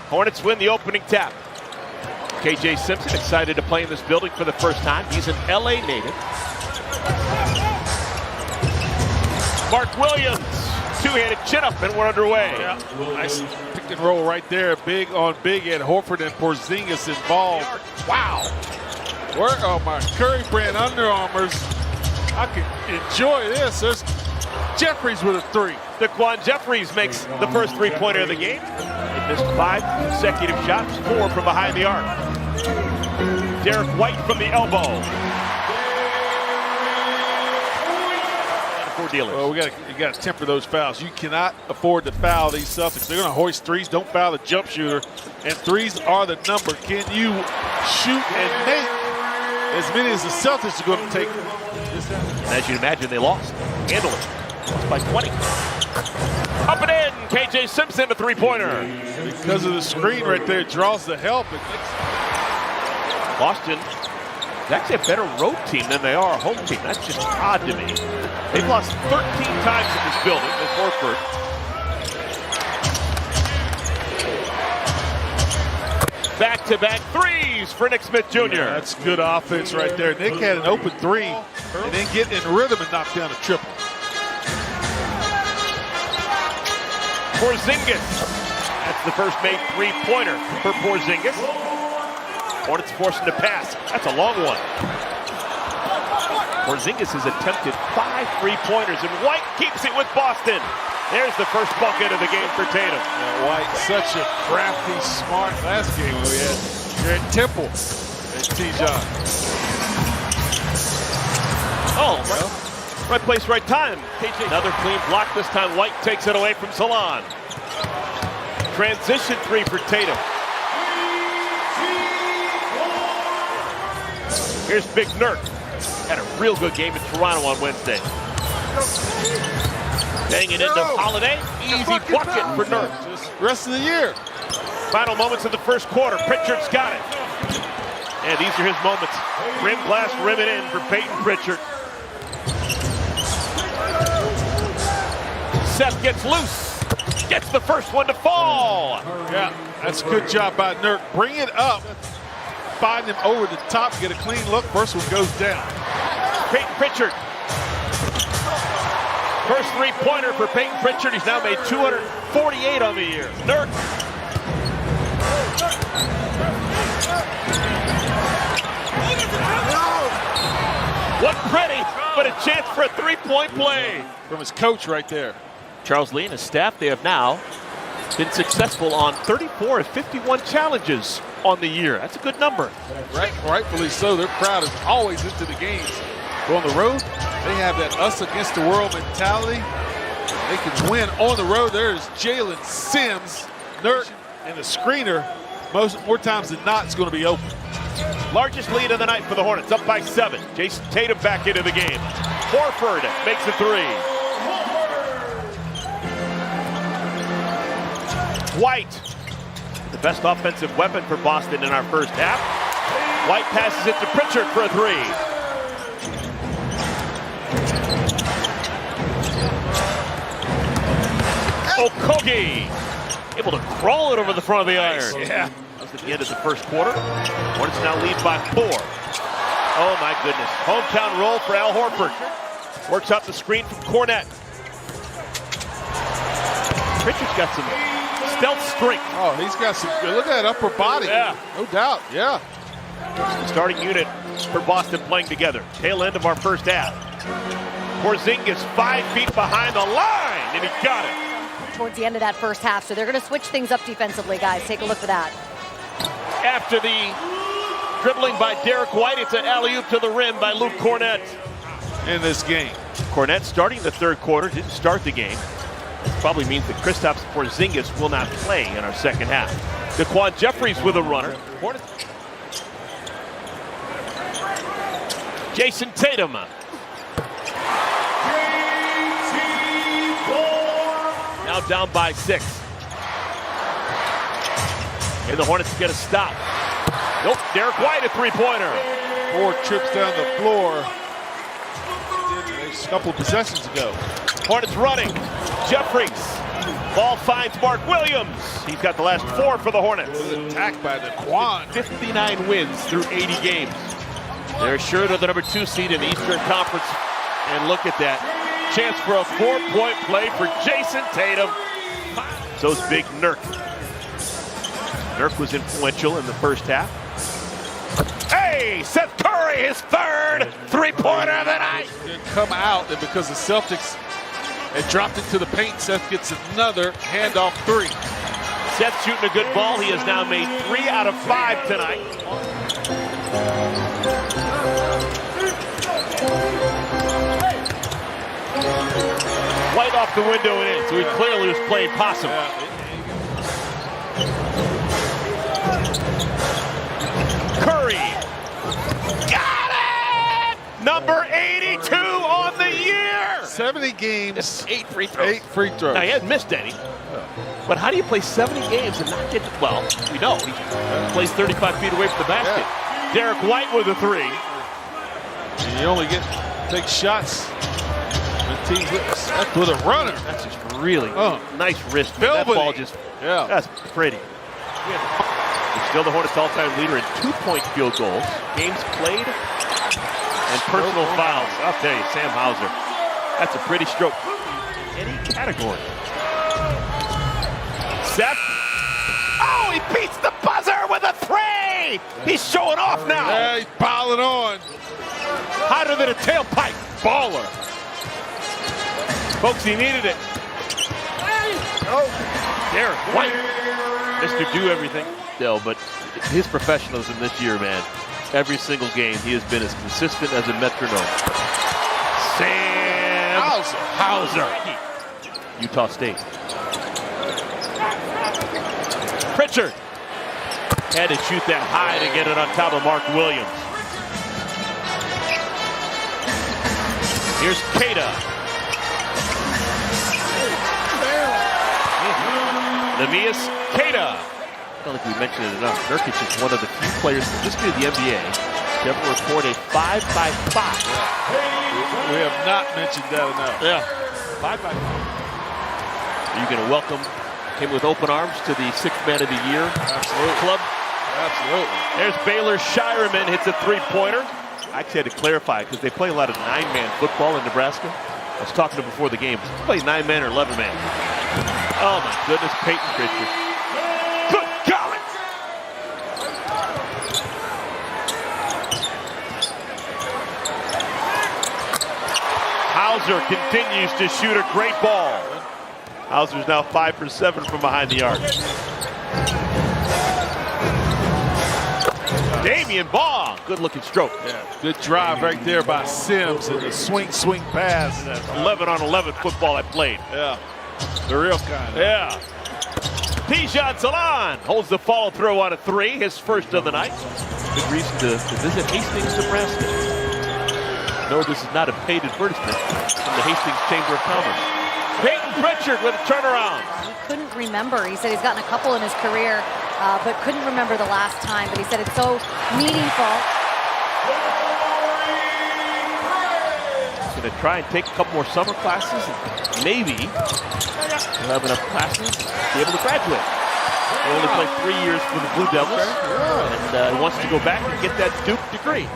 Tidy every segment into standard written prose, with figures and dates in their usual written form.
Hornets win the opening tap. KJ Simpson excited to play in this building for the first time. He's an LA native. Mark Williams, two-handed chin-up, and we're underway. Yeah, nice pick and roll right there. Big on big, and Horford and Porzingis involved. Wow. Where are my Curry brand Under Armours? I can enjoy this. There's Jeffries with a three. Daquan Jeffries makes the first three-pointer of the game. He missed 5 consecutive shots, 4 from behind the arc. Derek White from the elbow. Well, you got to temper those fouls. You cannot afford to foul these Celtics. They're going to hoist threes. Don't foul the jump shooter. And threes are the number. Can you shoot and make as many as the Celtics are going to take? And as you'd imagine, they lost. Handle it. Lost by 20. Up and in. KJ Simpson, a three-pointer. Because of the screen right there, it draws the help. Boston is actually a better road team than they are a home team. That's just odd to me. They've lost 13 times in this building, with Horford. Back-to-back threes for Nick Smith Jr. Yeah, that's good offense right there. Nick had an open three and then get in rhythm and knock down a triple. Porzingis. That's the first made three-pointer for Porzingis. Hornets force him to pass. That's a long one. Porzingis has attempted 5 three-pointers, and White keeps it with Boston. There's the first bucket of the game for Tatum. Yeah, White, such a crafty, smart last game we had. You're at Temple and T-John. Oh, right place, right time. Another clean block. This time White takes it away from Salon. Transition three for Tatum. Here's Big Nurk. Had a real good game in Toronto on Wednesday. Bang it into Holiday. Easy bucket for Nurk. Rest of the year. Final moments of the first quarter. Pritchard's got it. And these are his moments. Rim blast, rim it in for Peyton Pritchard. Seth gets loose. Gets the first one to fall. Yeah, that's a good job by Nurk. Bring it up. Find him over the top, get a clean look. First one goes down. Peyton Pritchard. First three-pointer for Peyton Pritchard. He's now made 248 on the year. Nurk. Wasn't pretty, but a chance for a three-point play. From his coach right there. Charles Lee and his staff, they have now been successful on 34 of 51 challenges on the year. That's a good number. Rightfully so. They're proud as always into the games. But on the road, they have that us against the world mentality. They can win on the road. There's Jalen Sims, Nurk, and the screener. More times than not, it's going to be open. Largest lead of the night for the Hornets, up by 7. Jason Tatum back into the game. Horford makes a three. White, the best offensive weapon for Boston in our first half. White passes it to Pritchard for a three. Okogie, able to crawl it over the front of the iron. Yeah. That was at the end of the first quarter. Hornets now lead by 4. Oh my goodness. Hometown roll for Al Horford. Works out the screen from Cornette. Pritchard's got some stealth strength. Oh, he's got some good. Look at that upper body. Yeah. No doubt. Yeah. The starting unit for Boston playing together. Tail end of our first half. Porzingis 5 feet behind the line, and he got it. Towards the end of that first half, so they're going to switch things up defensively, guys. Take a look for that. After the dribbling by Derek White, it's an alley-oop to the rim by Luke Cornette. In this game. Cornette starting the third quarter, didn't start the game. This probably means that Kristaps Porzingis will not play in our second half. Daquan Jeffries with a runner. Jason Tatum. Now down by 6. And the Hornets get a stop. Nope, Derek White a three-pointer. 4 trips down the floor. A couple of possessions ago. Hornets running. Jeffries Ball finds Mark Williams. He's got the last 4 for the Hornets. Attacked by the Quan. 59 wins through 80 games. They're assured of the number 2 seed in the Eastern Conference. And look at that. Chance for a 4-point play for Jason Tatum. So's big Nurk. Nurk was influential in the first half. Hey, Seth Curry, his 3rd 3-pointer of the night. Come out, and because the Celtics had dropped into the paint, Seth gets another handoff 3. Seth shooting a good ball. He has now made 3 out of 5 tonight. White off the window and in, so he clearly was playing possum. Curry. Got it! Number 82 on the year. 70 games. 8 free throws. 8 free throws. Now, he hasn't missed any. But how do you play 70 games and not get to, well, we know he plays 35 feet away from the basket. Yeah. Derek White with a 3. And you only take shots when teams with a runner. That's just really nice wrist. Velvety. That ball just, that's pretty. He's still the Hornets all-time leader in 2-point field goals, games played, and personal fouls. I'll tell you, Sam Hauser, that's a pretty stroke. Any category. Seth. Oh, he beats the buzzer with a 3! He's showing off now. Yeah, he's piling on. Hotter than a tailpipe. Baller. Folks, he needed it. Derek White. Mr. Do Everything. No, but his professionalism this year, man. Every single game, he has been as consistent as a metronome. Sam Hauser. Utah State. Pritchard. Had to shoot that high to get it on top of Mark Williams. Here's Keita. Neemias Keita. I don't think we mentioned it enough. Nurkic is one of the few players in the history of the NBA to ever record a 5x5. We have not mentioned that enough. Yeah. 5x5. Are you going to welcome him with open arms to the 6th Man of the Year club? Absolutely. There's Baylor Shireman, hits a 3-pointer. I actually had to clarify because they play a lot of 9-man football in Nebraska. I was talking to them before the game. They play 9-man or 11-man. Oh my goodness, Peyton Pritchard. Good golly! Hauser continues to shoot a great ball. Hauser's now 5 for 7 from behind the arc. Damian Baugh, good looking stroke. Yeah, good drive right there by Sims and the swing pass. 11 on 11 football I played. Yeah, the real kind. Yeah. Bijan Salan holds the follow through on a 3, his first of the night. Good reason to visit Hastings, Nebraska. No, this is not a paid advertisement from the Hastings Chamber of Commerce. Peyton Pritchard with a turnaround. He couldn't remember. He said he's gotten a couple in his career, but couldn't remember the last time. But he said it's so meaningful. He's going to try and take a couple more summer classes, and maybe he'll have enough classes to be able to graduate. He only played 3 years for the Blue Devils, and he wants to go back and get that Duke degree.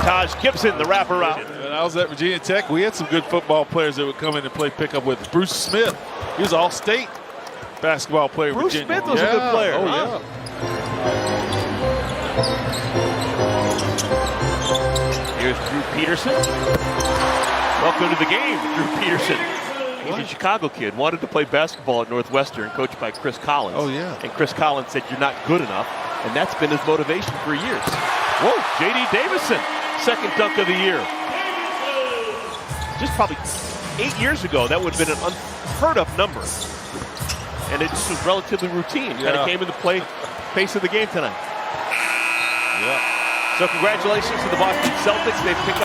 Taj Gibson, the wraparound. When I was at Virginia Tech, we had some good football players that would come in and play pickup with. Bruce Smith, he was all-state basketball player. Bruce Virginia. Smith was a good player. Oh, huh? Yeah. Here's Drew Peterson. Welcome to the game, Drew Peterson. He's a Chicago kid, wanted to play basketball at Northwestern, coached by Chris Collins. Oh, yeah. And Chris Collins said, you're not good enough. And that's been his motivation for years. Whoa, J.D. Davison, second dunk of the year. Just probably 8 years ago, that would have been an unheard of number. And it just was relatively routine. Kind of came into play, pace of the game tonight. Yeah. So congratulations to the Boston Celtics. They pick up